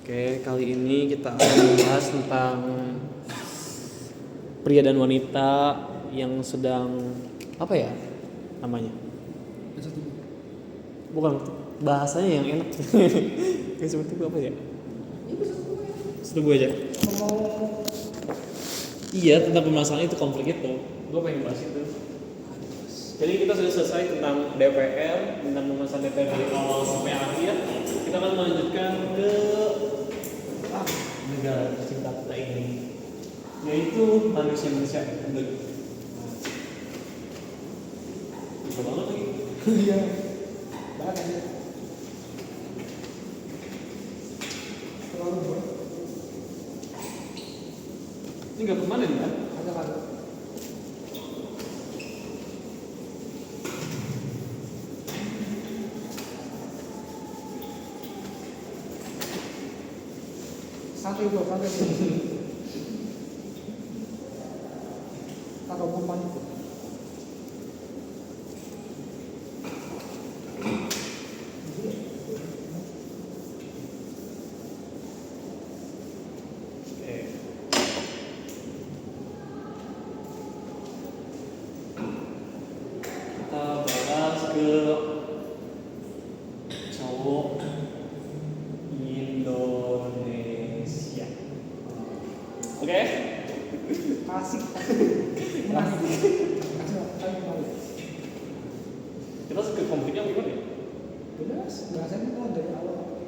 Oke, kali ini kita akan membahas tentang pria dan wanita yang sedang apa ya namanya? Bukan bahasanya yang enak. Kayak seperti itu apa ya? Setuju aja. Iya, tentang permasalahan itu, konflik itu. Gue pengen bahas itu. Jadi kita sudah selesai tentang DPR, tentang permasalahan DPR dari awal sampai akhir. Kita akan melanjutkan ke negara tercinta kita ini, yaitu manusia bener. Bisa banget lagi. Iya. Banget aja. Ini nggak permanen kan? Ada. Santai. Taruh umpan itu. Kita bahas ke cowok Indonesia. Oke? Asik. Kita ke konfliknya gimana ya? Jelas, bahasanya mau dari awal.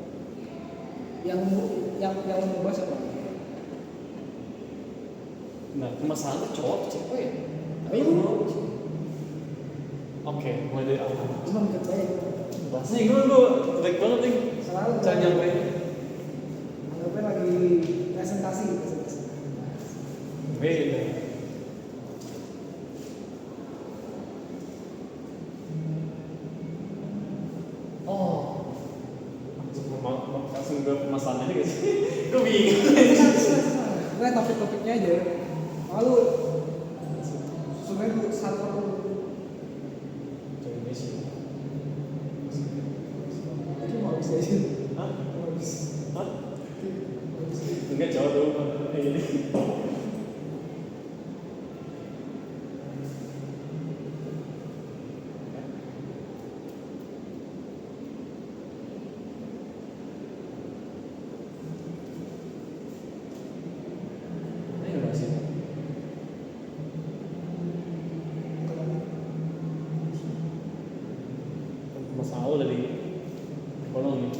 Yang mau bahas apa? Nah, permasalahan itu cowok atau cewek ya? Ayo. Oke, mulai dari awal. Cuma kebaik. Bahasanya gimana lu? Baik banget nih. Selalu Cara nyampein. anggapnya lagi presentasi. Beda. Oh, langsung ke permasalahannya guys. Gue bingung. Gue topik-topiknya aja. Lalu sebenarnya satu Indonesia. itu mau bisa aja. Hah? Mau bisa. Hah? Enggak jauh dulu ini. Ayo bahas ini. Masalah dari ekonomi.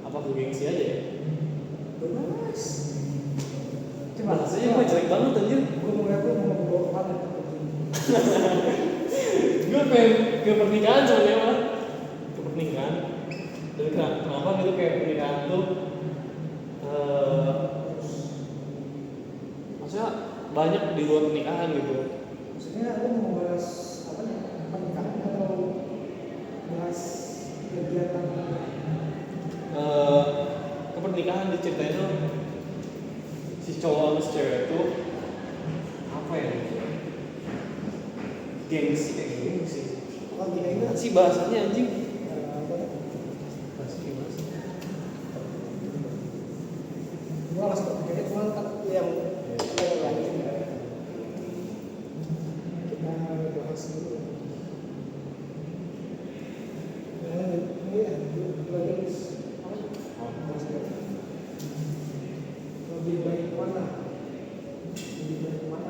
Apa gue gengsi aja ya? Bebas. Coba Bahasanya gue jelek banget anjir. gue mau bawa kemana? Gue pengen ke pernikahan sebenarnya mah. Ke pernikahan. Dan kenapa gitu kayak pernikahan tuh maksudnya banyak di luar pernikahan gitu. Maksudnya lu mau bahas apa nih? Pernikahan atau bahas kegiatan? Ke pernikahan diceritain tuh si cowok sama si cewek itu apa ya? Gengsi. Oh gila ini Si bahasanya anjing. Bahasa gimana sih? gue langsung terpikirnya cuma kan yang lain kita bahas dulu. Ini ya, lebih baik mana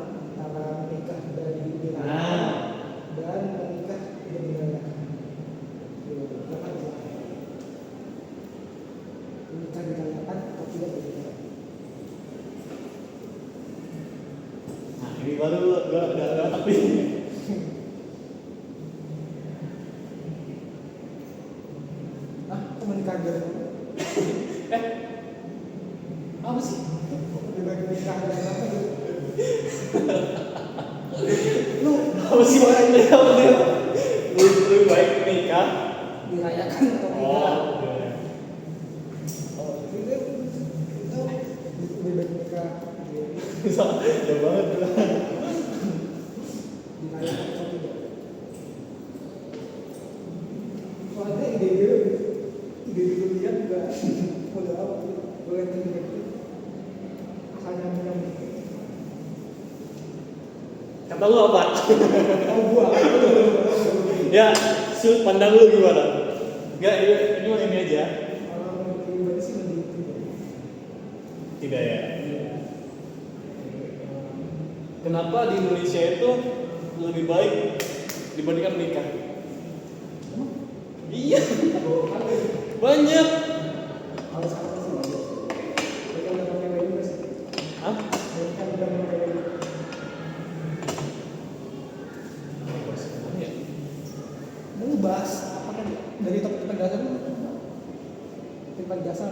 antara menikah dari wilayah dan menikah dari wilayah. Menikah dirayakan atau tidak dirayakan? Nah ini baru gue udah otak nih. Kok menikah dari mana? Apa sih? Lebih baik menikah dari apa gitu? Lu Apa sih makanya apa dia? Lebih baik nikah. dirayakan atau tidak? Itu lebih baik menikah Bisa ya banget tuh. dirayakan atau tidak? Soalnya ide dulu lihat juga udah apa boleh Kata lu apa? Oh gua. Ya, sudut pandang lu gimana? Enggak, ini mah ini aja. Kalau pribadi sih lebih Tidak ya. Kenapa di Indonesia itu lebih baik dibandingkan menikah? Iya, banyak. kalau sekarang sih wajar sih. Mereka udah pakai baju juga sih. Hah? Mereka udah pakai baju. Banyak. Mau bahas apa kan dari topik dasar dulu. Topik dasar.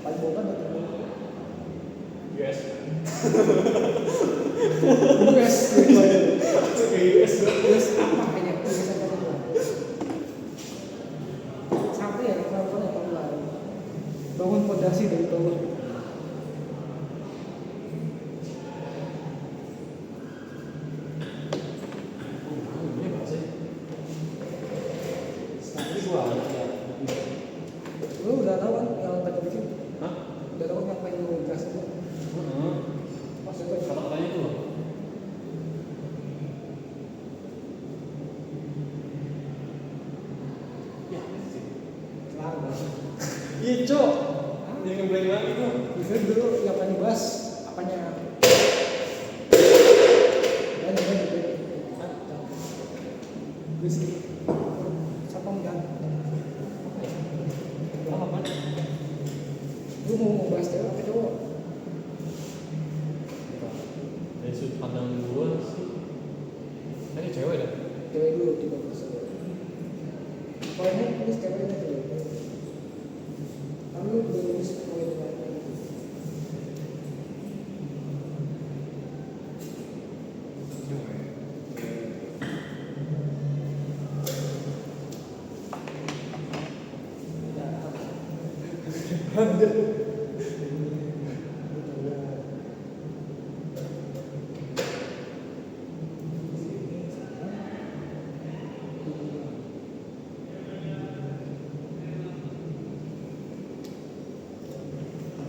Paling bawah betul. US. US. US. US apa kayaknya? US apa tuh? Sampai ya kalau ya kalau bangun fondasi dari bawah. Tapi gua ada ya. Lu udah tahu kan yang tadi bikin? Hah? Udah tahu yang pengen lu gas itu? Heeh. Maksudnya Kata-katanya tuh. Ya, sih. selalu. Iya, Cok. Jangan ngeblank lagi tuh. Bisa dulu yang pengen dibahas apanya? Gue sih siapa enggak? Apa? Lu mau bahas cewek apa cowok? Dari sudut pandang gua sih. Tadi cewek dah. Cewek dulu tiba bahas. Kalau ini tulis ceweknya tuh. Lalu udah tulis poin lain.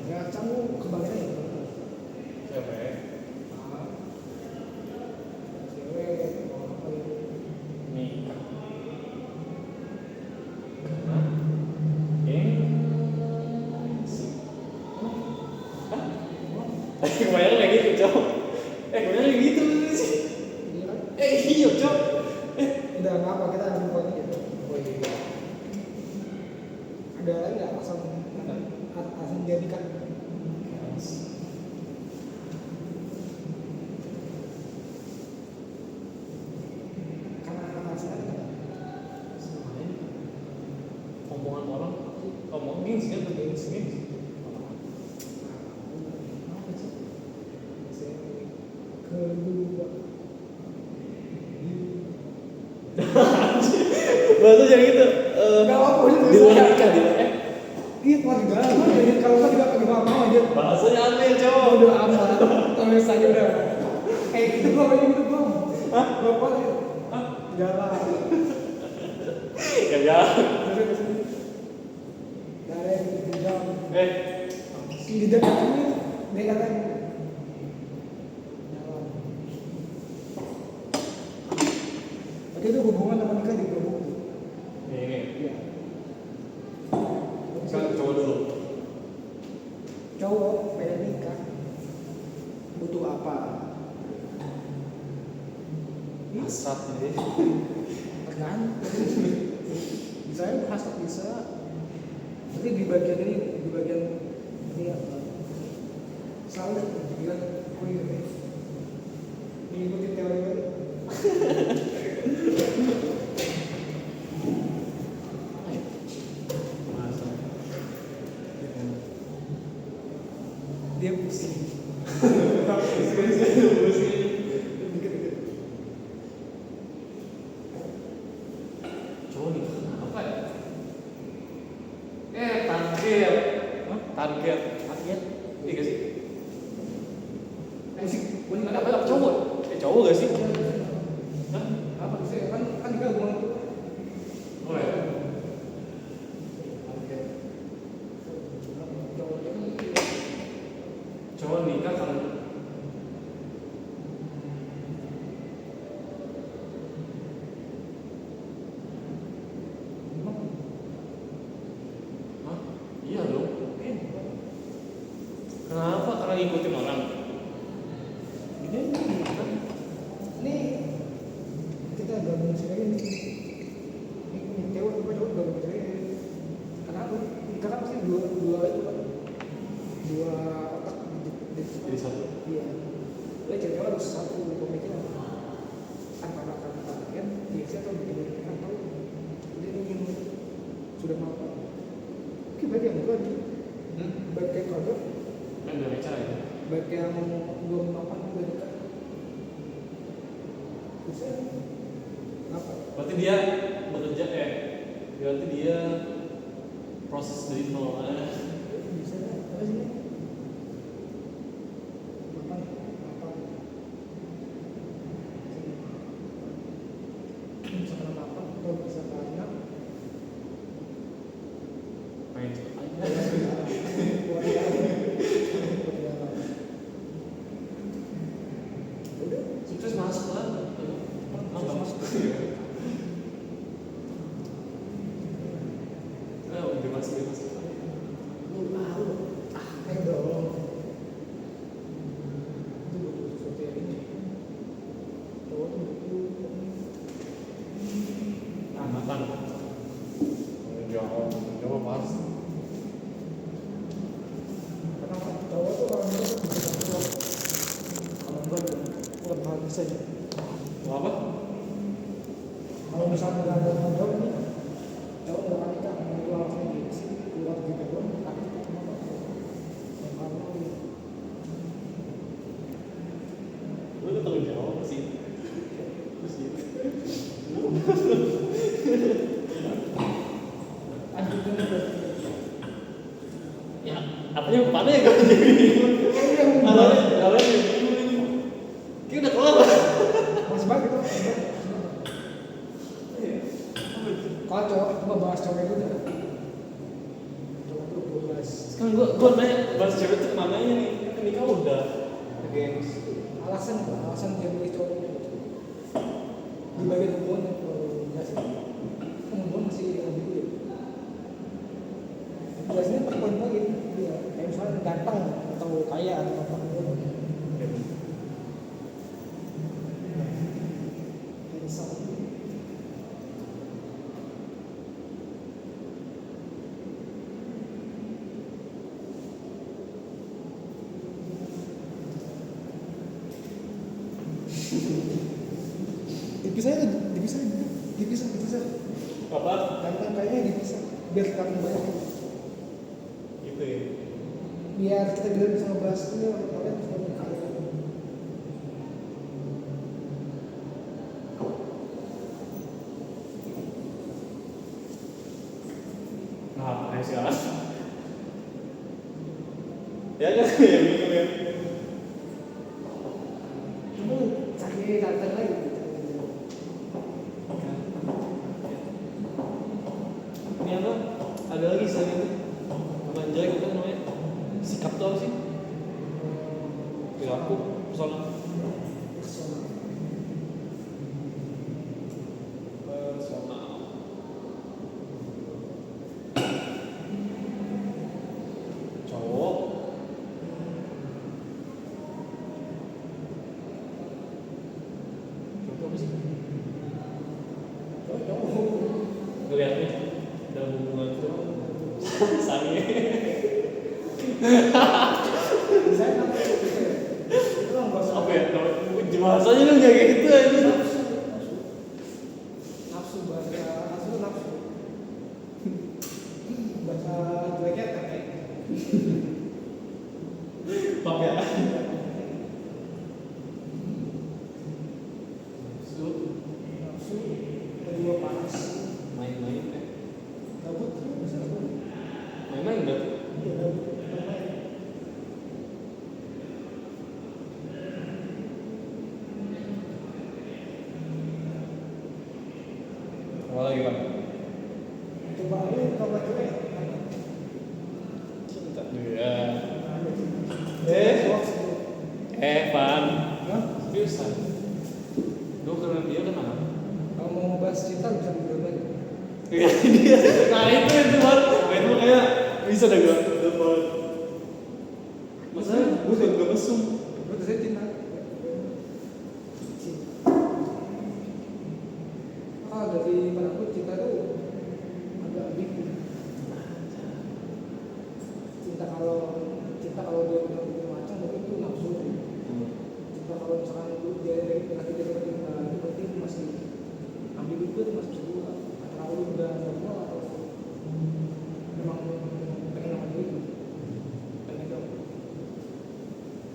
Ya, kamu kebanyakan ya? Cewek. Cewek, apa itu? Nikah. Karena gengsi. Hah? Kebanyakan kayak gitu, Cok. Kebanyakan kayak gitu sih. Iya kan? Iya, Cok. Udah nggak apa kita ambil poin aja. Oh iya. Ada lagi nggak asal jadikan? Karena sekarang kan Semain omongan orang, omong gengsi kan tuh gengsi. kedua. Bahasa yang gitu. Nggak apa-apa, ini Di luar tulisannya. nikah di Iya keluarga, jadi kalau nggak juga pakai mama aja. bahasanya aneh, Cok. Udah amat, tulisannya udah. Gitu belum, ini gitu belum. Hah? Bapak ya? Hah? Jalan. Kerja. Terus ke sini. Dari jam. Eh, Di dekat ini, dekatan. Jalan. Oke itu hubungan teman nikah di grup. ini. Iya. Kan coba dulu. Cowok pengen nikah butuh apa? Hasrat deh. Tergantung. Misalnya hasrat bisa, tapi di bagian ini, di bagian ini apa? Selalu bilang, oh iya deh, mengikuti teori tadi. Masa. Dia pusing. Dikit-dikit. Cowok nih, apa ya? Target. Hah? Target. Target. Iya gak sih? Musik, bener Apa cowok? Cowok gak sih? Hah? apa sih? Kan digabung. Oh ya. Cowoknya Cowok nikah kan ngikutin orang. Ini gimana? Ini kita gabung sekali nih. Ini cewek gabung sekali. Kenapa? Karena pasti dua itu kan. Dua otak Jadi satu. Iya. Jadi cewek harus satu pemikiran. Antara kalian biasa atau bikin atau dia ingin sudah mau apa? Oke, baik yang bukan. Baik yang kagak. Kan udah bicara ya. Baik yang belum apa udah dekat. Bisa. Kenapa? Berarti dia bekerja berarti dia proses dari nol. Bisa apa sih? Apa? Bisa karena apa? Atau bisa karena Main cepet aja. udah Sukses masuk lah. Nggak masuk. Bebas. lu malu ayo dong itu butuh sesuatu yang ini cowok tuh butuh Amatan. Jawab pas. karena cowok tuh kalau menurut tuh bisa keluar kalau enggak udah hal bisa ya Mau apa? kalau misalnya nggak ada ngobrol nih cowok nggak akan nikah itu alasannya gitu sih keluar gitu doang tapi kenapa yang kalau Lu udah tanggung jawab sih. Terus gitu. anjingnya udah Ya, apanya kemana ya gak jadi. Kalau kita udah kelar. masih banget itu kalau cowok coba bahas cowok itu udah cowok tuh 12 Sekarang gua nanya bahas cewek tuh kemana nih? Kan nikah udah. Gengs. alasan dia milih cowok itu di bagian hubungan kalau enggak sih hubungan masih lebih dulu biasanya poin-poin dia kayak misalnya ganteng atau kaya atau apa gitu misal dipisah Apa? ganteng kayaknya dipisah biar kalian banyak Gitu ya. biar kita juga bisa ngebahas ini kalian bisa kaya Nah, ayo sekarang. Ya kan ya bingung ya. kamu cari ganteng lagi Ini apa? Ada lagi selain itu. Apa jelek itu namanya? Sikap tuh apa sih? Perilaku, persona. Personal. Cowok. Cowok apa sih? Ngeliatnya dalam hubungan itu sange. saya namanya itu lah nggak usah Apa ya? Bahasanya lu nggak kayak gitu aja. nafsu bahasa nafsu bahasa jeleknya kakek Maaf ya. nafsu kedua panas Main-main ya. gabut bisa gabut Main-main berarti. iya gabut bermain Apa lagi Pak? coba lu kalau cewek Cinta. Iya. hoax Van. Hah? Seriusan. Gue kenal dia kenapa? kalau mau ngebahas cinta bisa berdua lagi Iya dia. Nah itu baru. Nah, itu kayak bisa dah gue. Maksudnya gue kalau dia udah punya macam mungkin itu nafsu. Cinta kalau misalkan itu dia lagi dia berarti itu masih ambil itu masih bisa dua antara lu udah normal atau memang pengen sama dia itu pengen dong.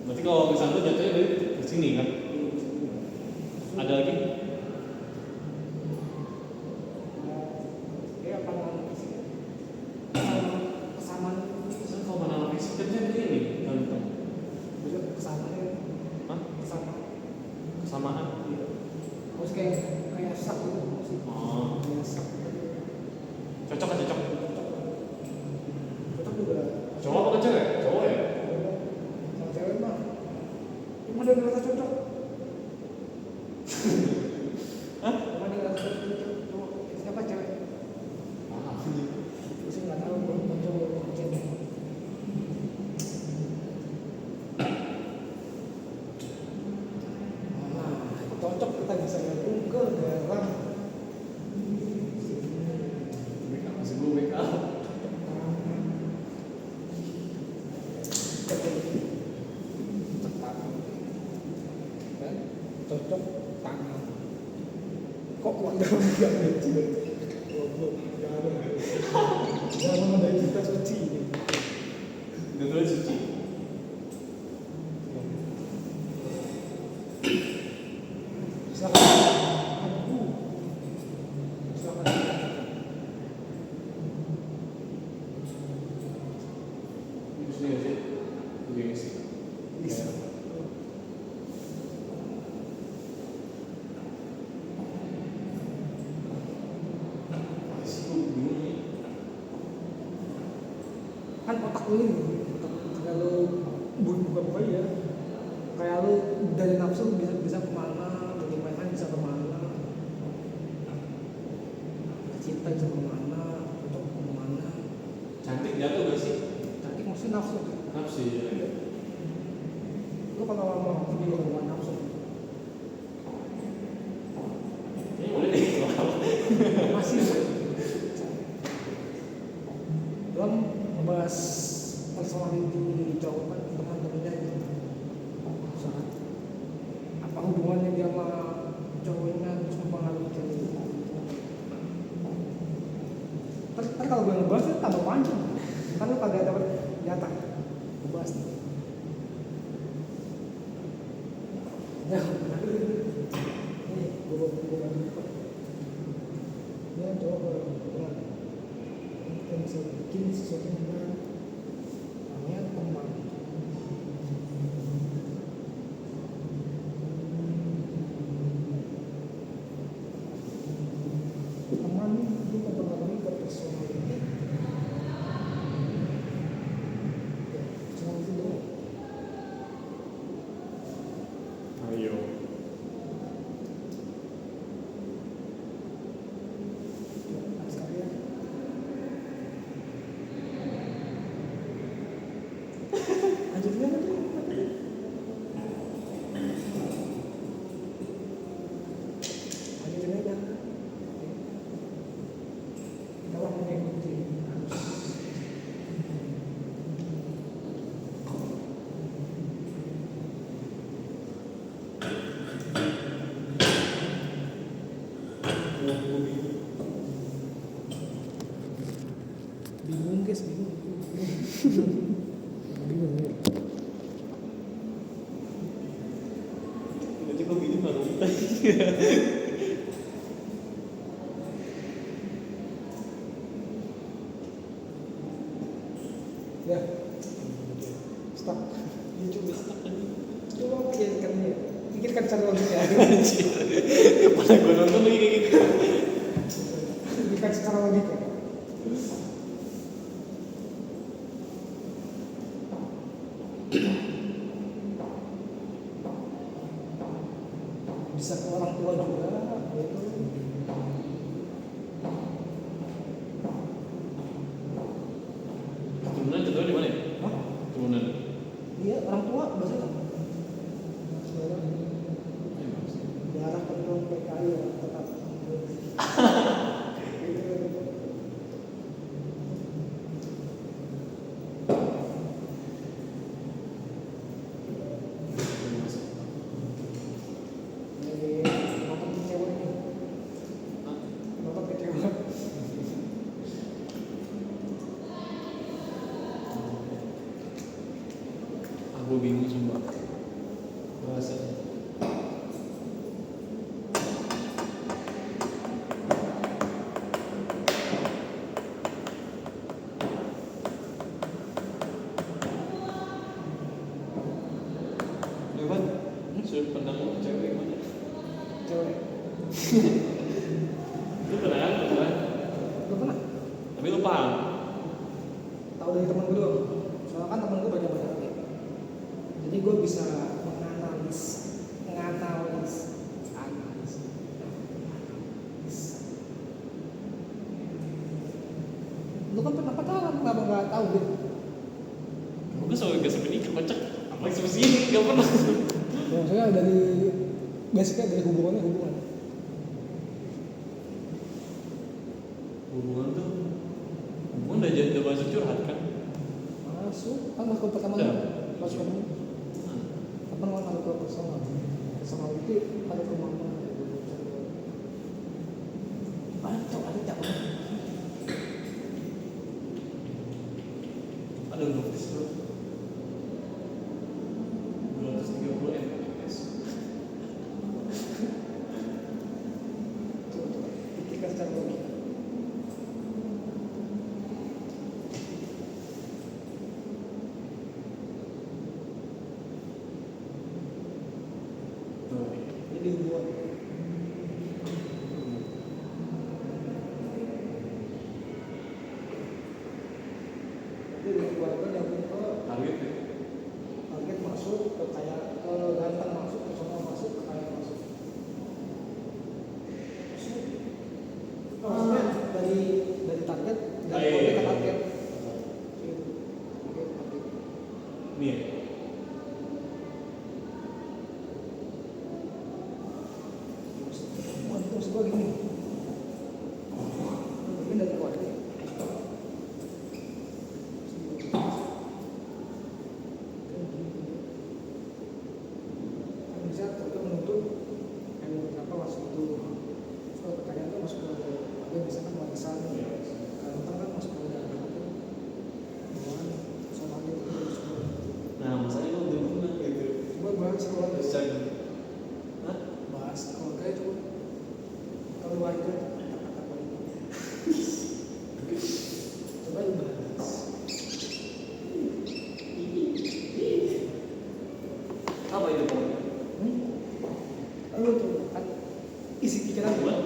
Berarti kalau misalnya itu jatuhnya dari sini kan? Ada lagi? Dia pandangan fisik kesamaan Misalnya kalau mana fisik kan saya begini ganteng. bisa kesamaannya Hah? kesamaan Kesamaan? gitu. Terus kayak sak gitu sih. Oh. Kayak sak gitu. Cocok kan cocok? Cocok juga. Cowok apa ke cewek? Cowok ya? Sama cewek mah cuma dia ngerasa cocok. Hah? Cuma dia ngerasa cocok. Cowok siapa cewek? Ah, Terus saya nggak tahu kalau cowok cewek. Nah, cocok kita bisa gabung ke dalam masih gue backup. cocok tangan kok dalam yang kecil goblok jangan ada kita suci Udah tulis suci. silakan aku silakan Itu sih nggak sih? Begini sih. bisa Sih gue bingung nih. kan otak lu ini otak ketika lu buka ya kayak lu dari nafsu bisa kemana dari mainan bisa kemana cinta bisa kemana cocok kemana Cantik jatuh gak sih? cantik maksudnya nafsu Nafsu ya. lu kalau mau video dengan nafsu Ini boleh deh kalau masih belum membahas personality cowok kan teman-temannya itu sangat apa hubungannya dia sama cowoknya terus mempengaruhi cewek itu terus kalau gue ngebahas itu tambah panjang kan lu kagak dapat data ngebahas nih ya ini gue bantu dia cowok berhubungan yang bisa bikin sesuatu yang baru namanya teman teman itu mempengaruhi ke personality ya personality dulu ayo. sekalian lanjutkan aja lanjutin aja kalau mengikuti bingung guys bingung bingung ya. Nanti kok gini baru Ya, stop. Ini cuma stuck kan. Coba pikirkan ya. Pikirkan cara logiknya. Pada gue nonton lagi kayak gitu. Pikirkan secara logika. Bisa ke orang tua juga, gitu. Keturunan kedua di mana ya? Hah? Keturunan. Iya, orang tua bahasa apa? Saudara. Ya, Mas. Darah penuh PKI ya, tetap. Gitu. gue bingung sumpah bahasanya. Evan, sudut pandang lu ke cewek gimana? Cewek. Lu pernah kan? Pernah? Gue pernah. Tapi lu paham? Tahu dari teman gue doang. Soalnya kan teman gue banyak ya. Jadi gue bisa menganalisis. Lu kan pernah pacaran, kenapa nggak tahu gitu? Gue selalu gak sampai nikah, kocak. Apa yang sampai sini? Gak pernah. Ya, maksudnya dari basicnya dari hubungan. Hubungan tuh udah jadi udah masuk curhat kan? Masuk, kan masuk pertama Ya. masuk ke apa namanya masuk ke personal itu ada ke mama ada tak Ada notis bro 230 Mbps. pikirkan secara logika. Jadi hubungan jadi dengan keluarga nyambung ke Target ya? target masuk ke kayak ke ganteng masuk personal masuk ke kaya masuk. Maksudnya dari target dari kode ke target. Nih ya? Maksud gue gini, ini dari keluarga. Bisa kita menuntut berapa masuk itu. Kalau pertanyaan itu masuk ke ada bisa kan warisan, kalau kan masuk ke dalam soal itu masuk ke. Nah masalahnya lo belum pernah gitu. Coba bahas keluarga. Hah? Bahas keluarga itu keluarga kata-kata paling coba dibahas. Apa itu pokoknya? Lu tuh kan isi pikiran gue nggak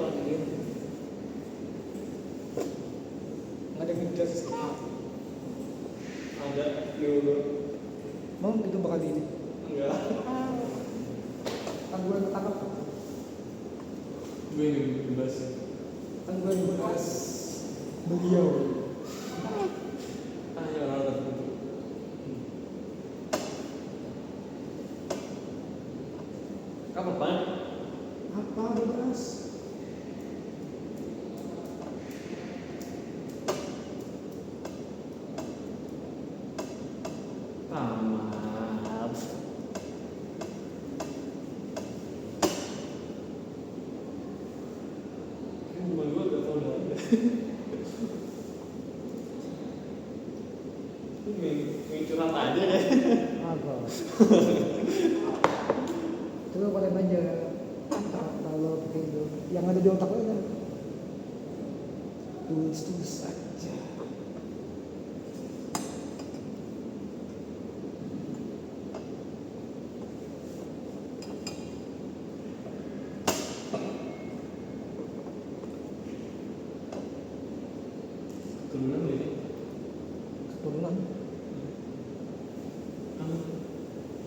ada yang jelas. Ada dulu. Mau itu bakal di ini Enggak. kan gue ketangkap Gue ingin bebas. kan gue yang bahas beliau. Ah ya orang tertentu. Kapan Pak? Apa dibahas? Tamat. Rumah gue gak tau dah. Ini curhat aja kan? Agak. Coba pada aja kalau begitu yang ada di otak lo kan tulis saja. Keturunan ini Keturunan kan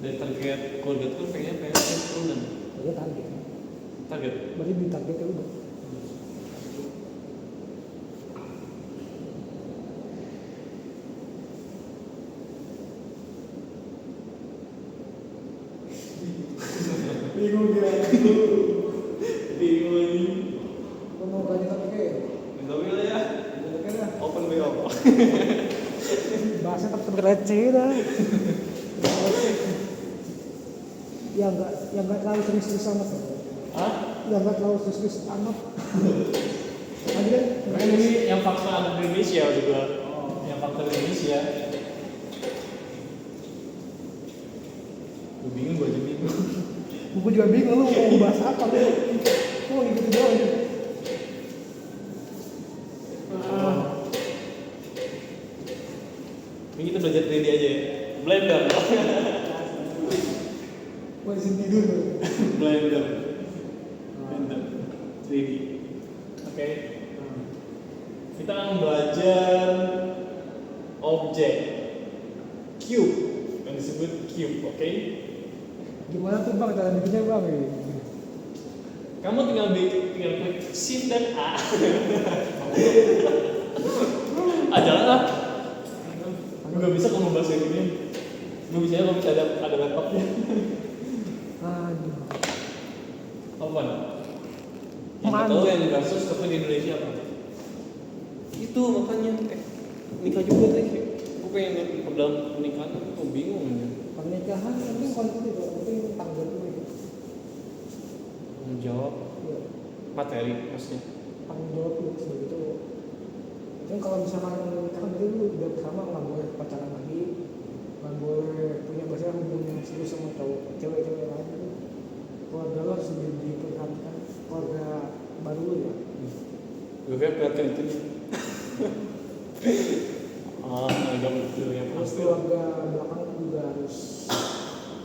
dari target keluarga tuh pengen keturunan. dia target. Target. Berarti di targetnya udah. Bingung dia. Bingung ini. Lo mau ganti topiknya ya? Tapi lah ya. Topiknya lah. Open BO. Bahasnya tetap receh dah. yang nggak terlalu serius amat. Hah? Yang nggak terlalu serius amat. Tadi kan Kan ini yang fakta ada di Indonesia juga. Yang fakta di Indonesia. Gue bingung, gue aja bingung. Gue juga bingung lu mau bahas apa lu. Gue ngikutin doang ini. Ini kita belajar 3D aja ya. Blender. Gue izin tidur. Blender. 3D. Oke. Kita akan belajar objek cube yang disebut cube, oke? Gimana tuh bang cara bikinnya bang? Kamu tinggal klik shift dan A. Jangan lah. Gue gak bisa kalau bahas kayak gini. Gue bisa kalau bisa ada laptopnya. Aduh. Apa? Yang gak tahu yang kasus tapi di Indonesia apa? Itu makanya nikah juga tadi. Gue pengen dalam pernikahan, gue bingung. Pernikahan penting konflik itu, penting tanggal dulu itu. Tanggung jawab Iya. materi maksudnya. Tanggung jawab itu sebagai itu. Jadi kalau misalkan nikah berarti lu udah bersama nggak boleh pacaran lagi, nggak boleh punya bahasa hubungan yang serius sama cowok, cewek-cewek lain itu. Keluarga lo harus diperhatikan, keluarga baru lo ya. Gue kayak perhatikan itu nih. Agak betul ya. Terus keluarga belakang juga harus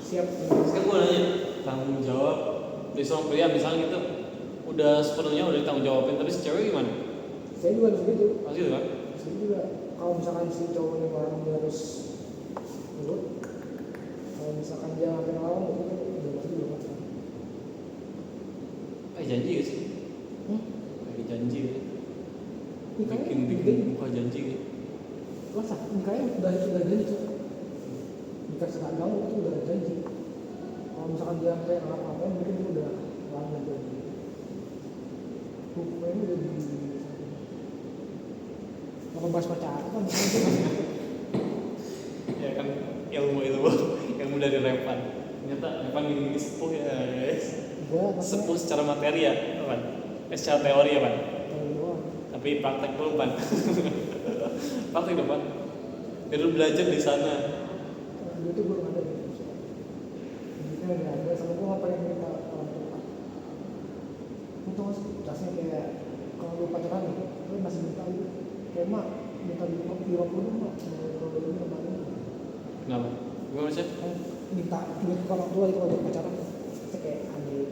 siap. Sekarang gue nanya, tanggung jawab dari seorang pria misalnya gitu, udah sepenuhnya udah ditanggung jawabin, tapi si cewek gimana? Saya juga harus gitu. Pasti gitu kan? Saya juga kalau misalkan si cowoknya orang dia harus nurut. Kalau misalkan dia ngapain lawan itu kan udah pasti udah masalah. Janji gak sih? Kayak janji gitu. Bikin muka janji gitu. Masa nikahnya udah janji tuh. Nikah secara agama itu udah janji. Kalau misalkan dia kayak ngapain mungkin dia udah lama janji. Hukumnya udah di mau bahas pacaran kan? Ya kan ilmu yang dari Revan. Ternyata Revan gini sepuh ya guys. Sepuh secara materi ya, Pan. Secara teori ya, Pan. Tapi praktek belum, Pan. Praktek dong, Pan. Biar lu belajar di sana. Itu belum ada. Duitnya nggak ada, sama gue nggak pengen minta orang tua. Itu mas, tasnya kayak kalau lu pacaran gitu, lu masih minta gitu. Kayak mak minta 50 mak, kalau lu minta banyak. Kenapa? Gimana sih? Minta duit ke orang tua itu kalau dia pacaran, itu kayak adik.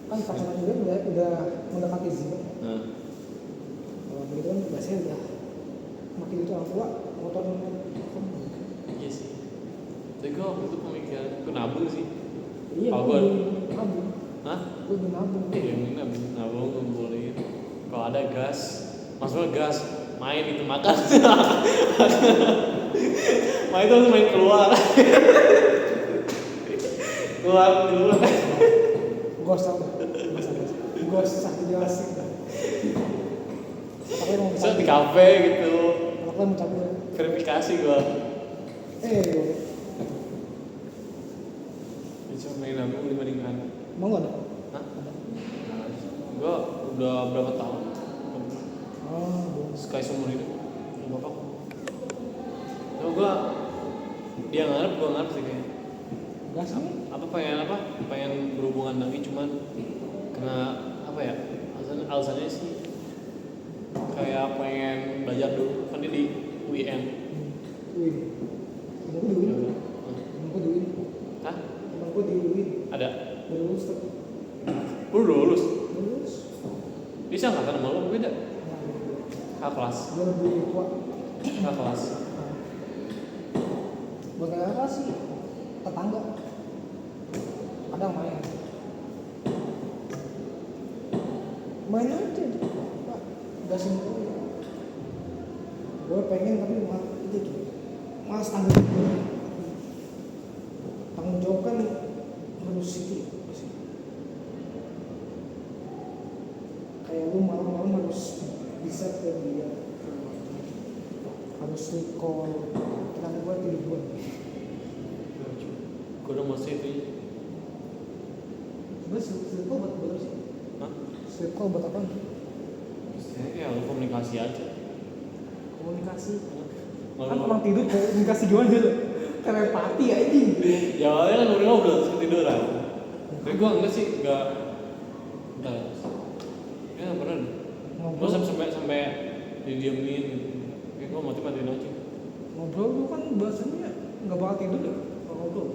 Kan pacaran juga udah mendekati zina. Kalau begitu kan biasanya udah makin itu orang tua motor. Iya sih. Tapi gue waktu itu pemikiran, gue nabung sih. Iya, gue nabung. Hah? Gue nabung. Iya, nabung ngumpulin. Kalau ada gas, maksudnya gas, main itu makan. Main itu harus main keluar. Keluar dulu. Gos apa? Gos sakit jelas. Tapi mau Bisa di kafe gitu. Kalau mau cabut. Verifikasi gua. Iya. Bisa main nabung dibandingkan. Mau nggak ada? Hah? Gua udah berapa tahun? Sekali seumur hidup. Bapak. Nah, gua dia ngarep, gua ngarep sih kayaknya. Gas nih. Pengen berhubungan lagi cuman kena apa ya? Alasannya sih kayak pengen belajar dulu kan dia di UIN. Wih. Emang gue di UIN. Emang gue di UIN. Hah? Emang gue di UIN. Ada. Udah lulus tuh. Lu udah lulus? Lulus. Bisa nggak kan sama lu beda? Kakak kelas. Gue lebih tua. Kakak kelas. Bukan apa sih? Tetangga. Kadang main. Main aja. Pak. Gasin gue. Gue pengen tapi itu tuh. Mas tanggung jawab kan harus itu. Kayak lu malam-malam harus bisa ke dia. Harus recall. Kenapa gue tidur? Gue udah masih itu. Sebenarnya sleep call buat apa sih? Hah? Sleep call buat apa? Ya lu komunikasi aja. Komunikasi. Lalu Kan orang tidur komunikasi gimana gitu? telepati anjing. Ya awalnya kan ngobrol terus ketiduran. Tapi gua enggak sih, enggak. Entar. Ya bener. Gua sampai didiemin gitu. Kayak gua matiin aja. Ngobrol lu kan bahasanya nggak bakal tidur deh kalau ngobrol.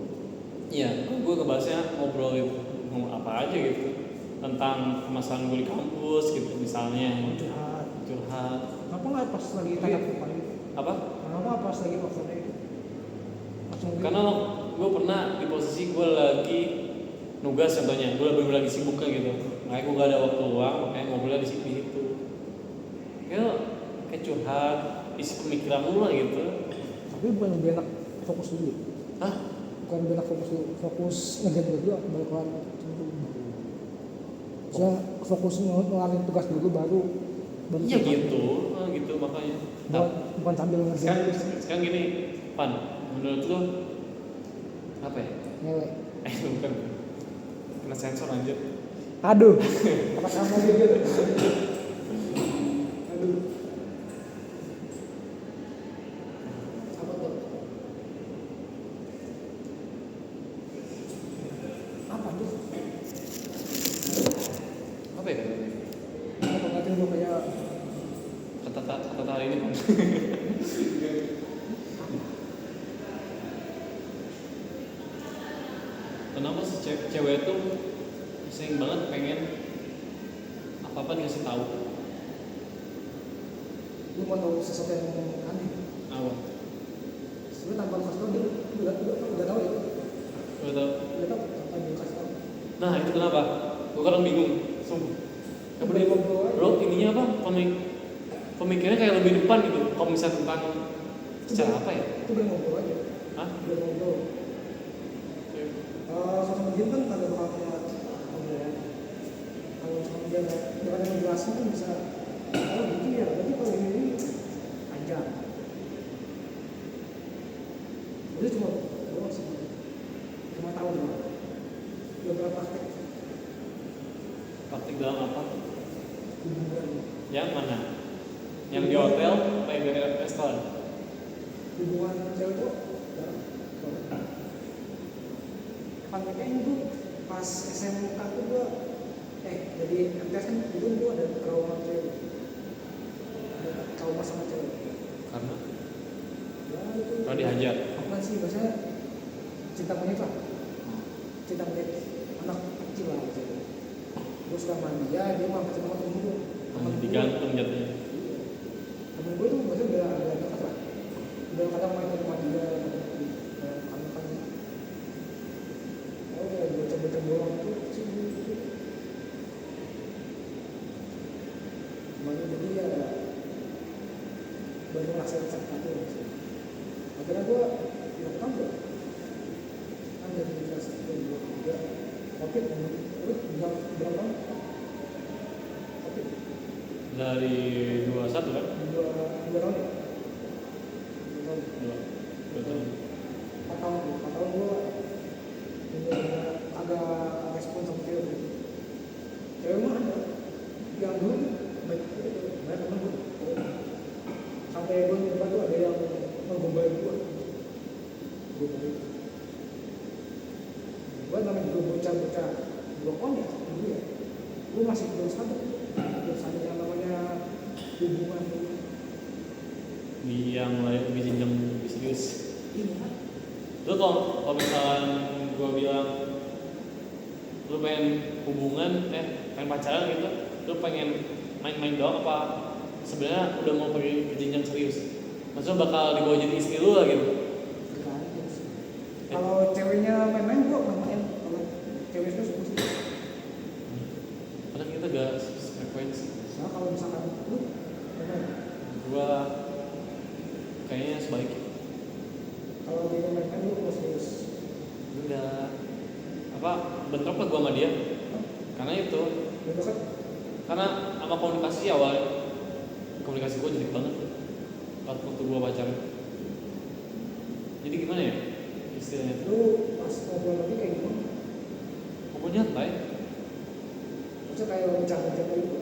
Iya, gua ngebahasnya ngobrol gitu. Ngomong apa aja gitu. Tentang permasalahan gue di kampus gitu misalnya. Curhat. Kenapa nggak pas lagi tatap muka gitu? Apa? Kenapa pas lagi waktunya itu? Langsung gitu. Karena gue pernah di posisi gue lagi nugas contohnya, gue lagi sibuknya gitu. Makanya gue gak ada waktu luang, makanya ngobrolnya di situ. Kayak curhat, isi pemikiran lu lah gitu. Tapi bukan lebih enak fokus dulu. Hah? Bukan lebih enak fokus ngerjain dulu, balik kelar. Saya fokus ngelarin tugas dulu baru Iya gitu, gitu makanya. Bukan sambil ngerjain. Sekarang gini, Pan, menurut lu apa ya? Ngewe. Bukan. Kena sensor anjir. Aduh. Apa sama gitu? Aduh. Apa tuh? Apa tuh? Apa ya? Apa ngatain lu kayak Kata hari ini Pan. Kenapa sih cewek itu sering banget pengen apa-apa dikasih tahu? lu mau tahu sesuatu yang aneh? Apa? Sebenarnya tanpa lu kasih tahu dia udah tahu ya? Gak tau. Udah tahu tanpa lu kasih tahu. Nah itu kenapa? Gue kadang bingung. Sumpah. Gak boleh bro, ininya apa? Pemikirannya kayak lebih depan gitu. Kalau misalnya tentang secara apa ya? Itu boleh ngobrol aja. Hah? Boleh ngobrol. Sosok dia kan ada bakal punya obrolan. Kalau misalnya dia dengan menjelaskan kan bisa, oh gitu ya, berarti kalau ini aja. Udah cuma doang sih, cuma tahu doang. Dia berapa praktek Praktik dalam apa? hubungan, Yang mana? Yang di hotel, apa yang di restoran? hubungan cewek cowok. Prakteknya itu pas SMK tuh gua jadi MTS kan itu gua ada trauma cewek, ada trauma sama cewek. Karena? Ya itu. Kalau dihajar. Apa sih bahasanya? Cinta monyet lah. Cinta monyet anak kecil lah gitu. Gue suka sama dia mau angkat sama temen gue. Digantung jatuhnya. Temen gue tuh bahasanya udah dekat lah. Udah kadang main ke rumah dia, kamu kan. Oh udah gue coba doang tuh sih gitu. Makanya jadi ya baru ngerasain sakit itu. Akhirnya gue ya tahu kan dari kelas 1, 2, 3 COVID berapa tahun? COVID Dari 21 kan? 2 tahun ya? 2 tahun. 4 tahun gue agak respon sama cewek. Cewek mah ada yang dulu baik temen gue sampai gue nyoba tuh ada yang menggombalin gue namanya juga bocah-bocah blokon ya dulu ya. Gue masih belum sadar yang namanya hubungan Di yang lain lebih jenjang lebih serius. ini kan. Lu kalau misalkan gue bilang lu pengen hubungan, pengen pacaran gitu, lu pengen main-main doang apa sebenarnya udah mau pergi ke jenjang serius? Maksudnya bakal dibawa jadi istri lu lah gitu? Tergantung sih. Kalau ceweknya main-main gue main-main, kalau cewek itu suka sih. Karena kita gak frekuensi. Nah kalau misalkan lu main-main, Gua kayaknya sebaiknya kalau dia main-main lu mau serius. enggak apa bentrok lah gua sama dia. Karena itu, Udah kan? karena sama komunikasi awal, komunikasi gua jelek banget waktu gua pacaran. Jadi gimana ya istilahnya? Lu pas ngobrol lagi kayak gimana? Ngobrol nyantai. Maksudnya kayak bercanda-bercanda gitu.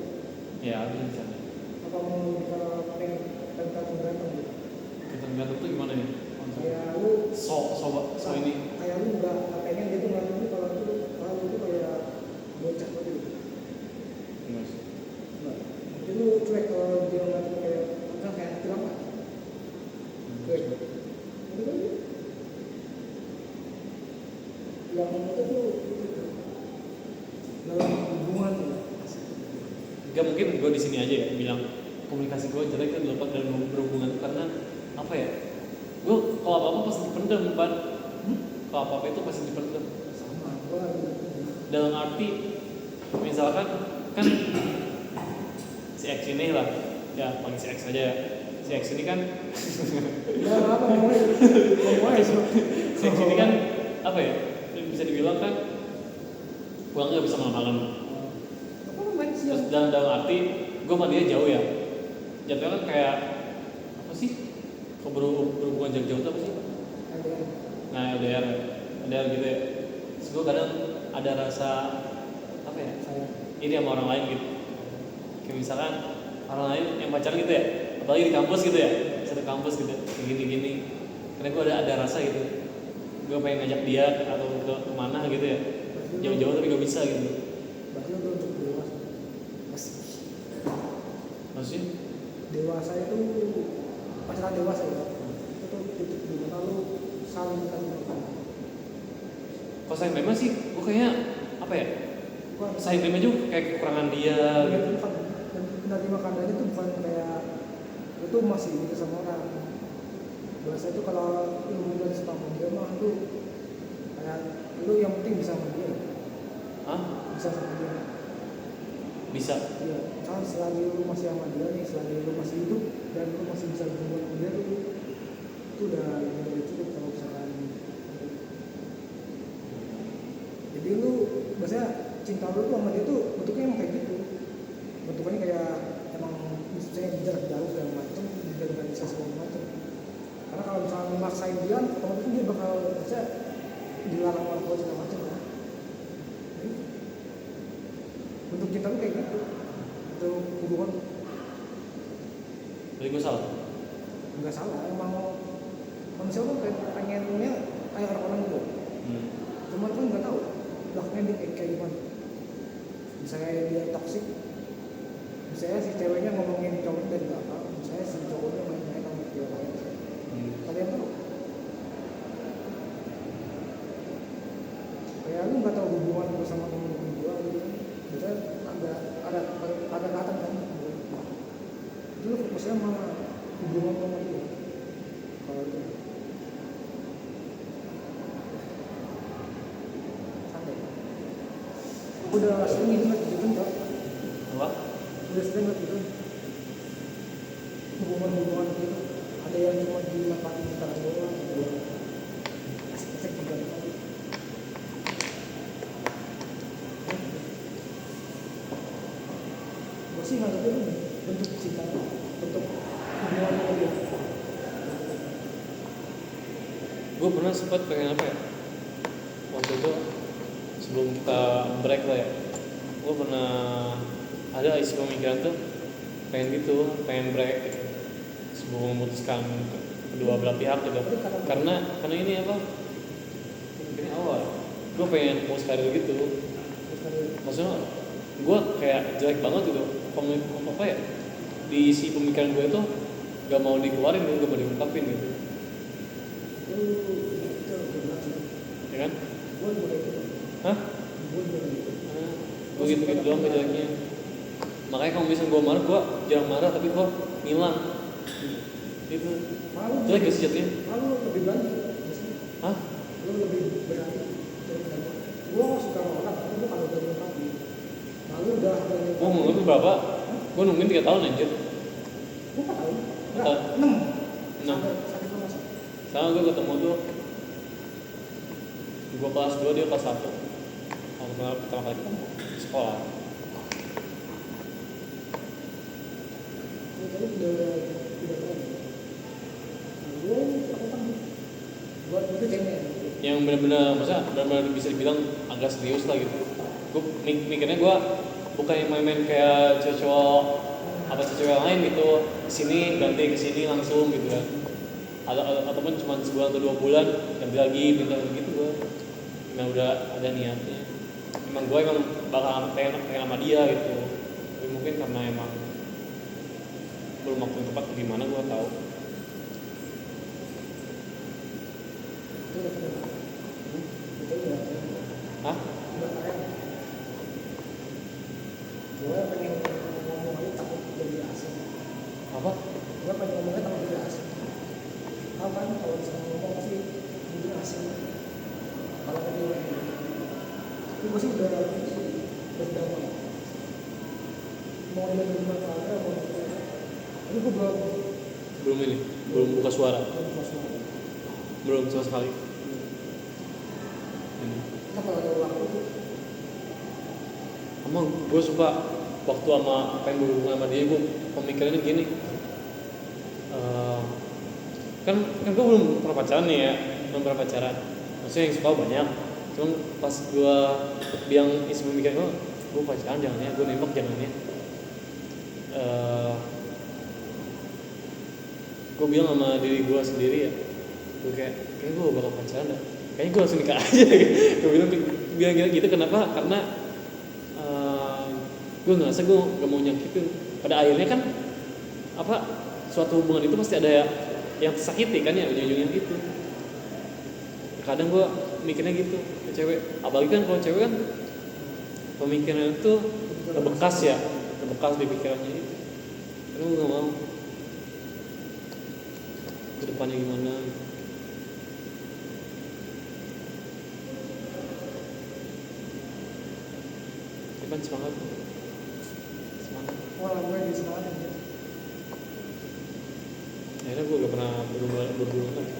Ya bisa bercanda. Apa mau kita pengen berantem gitu? Kita gantung tuh gimana ya? Kayak lu so ini kayak lu nggak pengen dia tuh ngeliat lu kalau lu tuh kayak bocah gitu. Mas. Nah, jadi lu cuek kalau dia ngeliat lu kayak kan kayak film kan? Cuek. Itu kan yang itu tuh dalam hubungan Gak mungkin gue di sini aja ya bilang komunikasi gue jelek kan dalam berhubungan karena apa ya? Gue kalau apa-apa pasti dipendam, Pan. Kalau apa-apa itu pasti dipendam. sama gua Dalam arti misalkan kan si X ini lah, ya panggil si X aja ya. Si X ini kan ya apa ngomongnya si X ini kan apa ya? Bisa dibilang kan pulang nggak bisa malam-malam. apa main Terus siang dalam arti gue sama dia jauh ya. Jatuhnya kan kayak apa sih? Berhubungan jauh-jauh itu apa sih? Nah LDR gitu ya. Terus gue kadang ada rasa apa ya? saya Ini sama orang lain gitu. Kayak misalkan orang lain yang pacaran gitu ya, apalagi di kampus gitu ya, satu kampus gitu, kayak gini-gini. Karena gue ada rasa gitu. Gue pengen ngajak dia atau ke kemana gitu ya, jauh-jauh tapi gak bisa gitu. berarti lu untuk dewasa masih Maksudnya? dewasa itu pacaran dewasa ya itu titik di mana lu saling menerima Kalau sayang memang sih, gue kayaknya apa ya? bukan Sayang memang juga kayak kekurangan dia gitu. bukan menerima keadaannya itu bukan kayak lu tuh masih gitu sama orang biasa itu kalau lu udah sama dia mah lu kayak lu yang penting bisa sama dia Hah? bisa sama dia Bisa? iya kan selagi lu masih sama dia nih selagi lu masih hidup dan lu masih bisa berhubungan sama dia lu itu udah lebih dari cukup kalau misalkan jadi lu biasanya cinta lu tuh sama dia tuh bentuknya emang kayak gitu bentukannya kayak emang misalnya jarak jauh segala macam dan nggak bisa segala macam karena kalau misalnya memaksain dia otomatis dia bakal bisa dilarang orang tua segala macam kan jadi, bentuk cinta lu kayak gitu itu hubungan Jadi gue salah? nggak salah emang manusia kan pengennya kayak orang-orang gitu cuman kan nggak tahu belakangnya dia kayak gimana misalnya dia toksik misalnya si ceweknya ngomongin cowoknya dari belakang misalnya si cowoknya main-main sama dia lain kalian tahu kayak lu nggak tahu hubungan lu sama temen-temen gua gitu biasanya ada kelihatan kan itu lu fokusnya sama hubungan sama dia kalau itu santai udah sering ini lah gitu enggak Apa? udah sering lah gitu hubungan gitu ada yang cuma dimanfaatin sekarang doang ada yang asik-asik juga gue sih nganggapnya ini bentuk cinta bentuk hubungan sama dia Gue pernah sempat pengen apa ya? Waktu itu sebelum kita break lah ya, gue pernah ada isi pemikiran tuh pengen gitu, pengen break gitu. Sebelum memutuskan kedua belah pihak gitu. Karena ini apa? Ini awal. Gue pengen post karir gitu. Maksudnya gue kayak jelek banget gitu. Apa ya? Di isi pemikiran gue itu gak mau dikeluarin, gak mau diungkapin gitu. itu Ya kan? gue juga gitu Hah? gue juga gitu Gue gitu-gitu doang kejeleknya. Makanya kalau misalnya gue marah, gue jarang marah tapi gue ngilang. Itu malu jelek gak sih jatuhnya? malu lebih berani Hah? lu lebih berani daripada gue suka sama orang tapi gue kalau udah melengkapi malu udah Gue nungguin tuh berapa? Gue nungguin 3 tahun anjir. gue 4 tahun enggak Betul. 6 6. sampai gue masuk Sekarang gue ketemu tuh, gue kelas 2, dia kelas 1. Pertama kali ketemu sekolah. gue tadi udah 3 tahun gue apa kan gue itu cengeng Yang benar-benar, maksudnya benar-benar bisa dibilang agak serius lah gitu. Gue mikirnya gue bukan yang main-main kayak cowok apa cewek yang lain gitu, kesini ganti kesini langsung gitu kan. ataupun cuma sebulan atau 2 bulan ganti lagi minta begitu gue emang udah ada niatnya. Emang gue bakal pengen sama dia gitu, tapi mungkin karena emang belum waktu yang tepat gimana gue tahu. Itu udah keren. Itu udah keren. Hah? Udah keren. Gue pengen ngomong aja takut jadi asing. Apa? Gue pengen ngomongnya takut jadi asing. Tahu kan kalau misalnya ngomong pasti jadi asing. Kalau kan dia lagi. Tapi gue sih udah berapa. Mau dia berbuat apa mau dia. Tapi gue belum buka suara, belum suara. belum sama sekali. Kita kalau ada waktu tuh Emang gue suka waktu pengen berhubungan sama dia, gue pemikirannya gini. Kan gue belum pernah pacaran nih ya, maksudnya yang suka banyak, cuma pas dia yang isi pemikiran gue pacaran jangan ya, gue nembak jangan ya. Gue bilang sama diri gue sendiri ya, gue kayak gue bakal pacaran dah, kayaknya gue langsung nikah aja. Gue bilang gitu kenapa? Karena gue ngerasa gue gak mau nyakitin. Pada akhirnya kan suatu hubungan itu pasti ada yang tersakiti kan ya, ujung-ujungnya gitu. Kadang gue mikirnya gitu ke cewek, apalagi kan kalau cewek kan pemikiran itu terbekas di pikirannya itu. Karena gue gak mau ke depannya gimana gitu. Itu kan semangat. wah gue jadi semangat aja. Akhirnya gue gak pernah berhubungan lagi.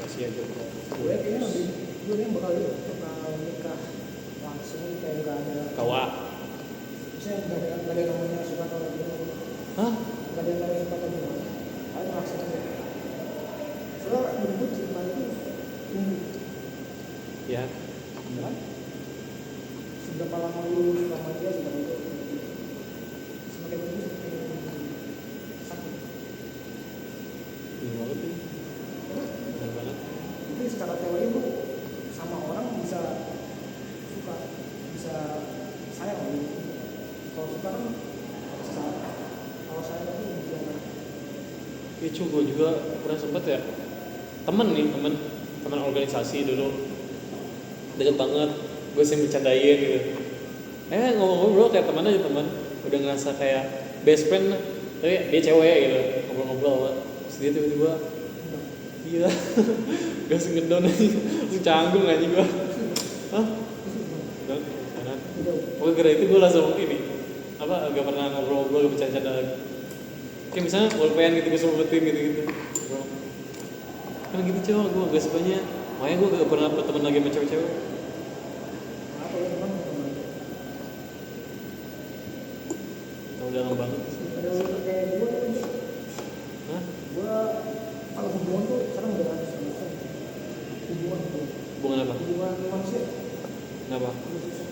Kasih aja Gue kayaknya yang bakal nikah langsung kayak gak ada KUA. misalnya gak ada namanya suka atau gimana. Hah? Gak ada namanya suka atau gimana. Paling langsung aja. Soalnya menurut cinta itu tumbuh. Ya. Kan? Seberapa lama lu sama dia seberapa itu semakin tumbuh semakin sakit. Bener banget ini. Bener banget. Jadi secara teori lu sama orang bisa suka, bisa sayang gitu. Kalau suka kan harus sayang. Kalau sayang itu gimana? Ya gue juga pernah sempet ya teman organisasi dulu deket banget, gue sering bercandain gitu. Ngobrol kayak teman aja, udah ngerasa kayak best friend lah. Tapi dia cewek gitu, ngobrol-ngobrol terus dia tiba-tiba gila gue langsung ngedon aja, langsung canggung aja gue. Hah? Kanan. Pokoknya gara itu gue langsung gak pernah ngobrol-ngobrol, gak bercanda lagi. Kayak misalnya bolpen gitu, gue sempetin gitu bro. Kan gitu cowok, gue gak sukanya. Makanya gue gak pernah berteman lagi sama cewek-cewek. Apa ya teman? Tau dalam banget. Ada kayak gue kan. Hah? Gue kalau hubungan tuh sekarang udah harus selesai. Hubungan tuh. Hubungan apa? Hubungan manusia. Kenapa? Udah susah.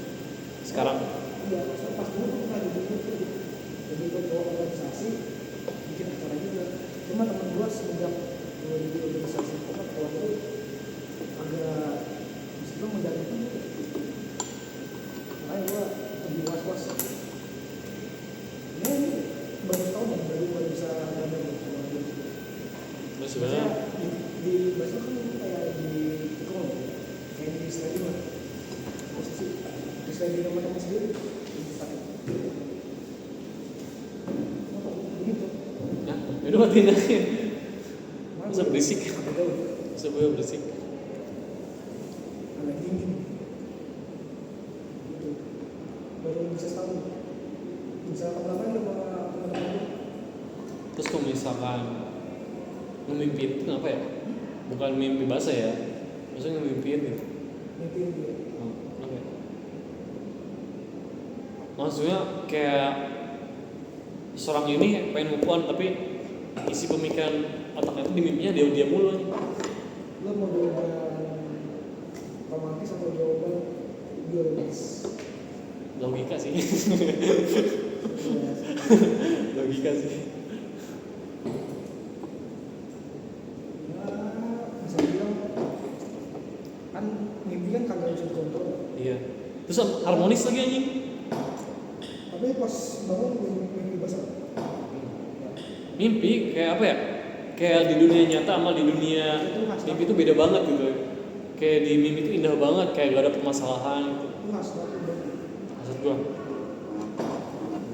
Sekarang? Iya, pas dulu tuh pernah jadi ketua organisasi, bikin acara juga. Cuma teman gue semenjak gue di organisasi ketua itu agak meskipun mendadak itu, makanya gue lebih was-was. Ini baru tahun yang baru bisa ada Terus sebenarnya di bahasa kan kayak di ketua, kayak di stadion lah. Posisi di stadion teman-teman sendiri. Begitu. ya udah matiin aja. Masa berisik? Masa gue berisik? Agak dingin. Gitu. Baru bisa setahun. Bisa kapan-kapan lu sama teman-teman lu. Terus kalau misalkan ngemimpiin itu kenapa ya? Bukan mimpi basah ya? Maksudnya ngemimpiin gitu? Mimpiin dia. Kenapa ya? Maksudnya kayak seorang ini pengen move on tapi isi pemikiran otaknya itu di mimpinya dia mulu nih. Lu mau jawaban romantis atau jawaban biologis? Logika sih. Logika sih. kan mimpi kan kagak bisa dikontrol. Iya. Terus harmonis lagi anjing. Tapi pas bangun mimpi basah. Mimpi kayak apa ya? Kayak di dunia nyata sama di dunia mimpi itu beda banget gitu. Kayak di mimpi itu indah banget, kayak gak ada permasalahan gitu. Itu hasrat itu berarti. Maksud gua.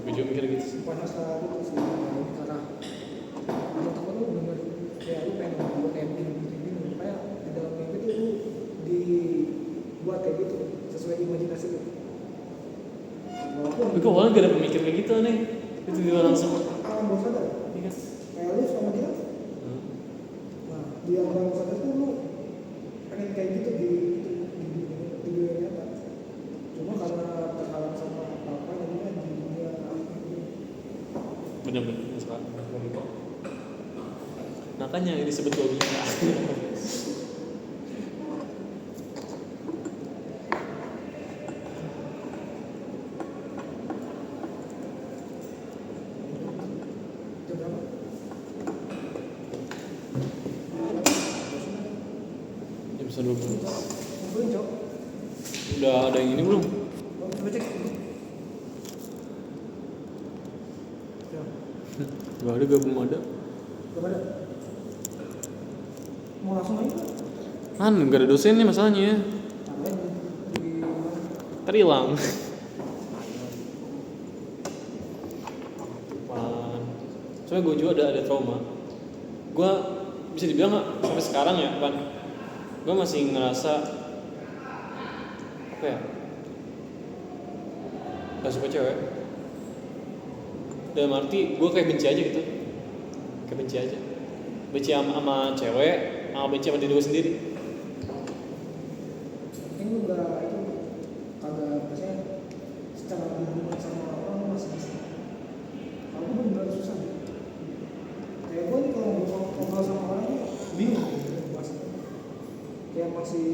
Gue juga mikir gitu sih. Bukan hasrat itu sih, ini karena menurut aku tuh bener kayak lu pengen buat kayak begini kayak di dalam mimpi tuh lu dibuat kayak gitu sesuai imajinasi lu. Walaupun Tapi kok awalnya gak ada pemikir kayak gitu nih. Itu juga langsung. alam bawah sadar. Iya kan? Kayak lu sama dia. Nah, di alam bawah sadar tuh lu pengen kayak gitu di dunia nyata. Cuma karena terhalang sama apa jadinya di dunia Bener-bener suka. Makanya ini disebut logika. jam berapa? Jam 12. Ngumpulin Cok. Udah ada yang ini belum? Oh, coba cek. Ya, Gak ada, gak belum ada. belum ada. Mau langsung aja? Kan gak ada dosen nih masalahnya. Namanya di mana? Ntar hilang. Soalnya gue juga ada trauma. Gue bisa dibilang gak, sampai sekarang ya kan, gue masih ngerasa apa ya, gak suka cewek. Dalam arti gue kayak benci aja gitu, kayak benci aja, benci sama cewek, sama benci sama diri gue sendiri. Ini lu nggak itu kagak maksudnya secara hubungan sama orang masih bisa. Aku benar susah. Kayak gue nih kalau ngobrol sama orang tuh bingung gitu bahasa. Kayak masih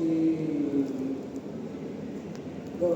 gue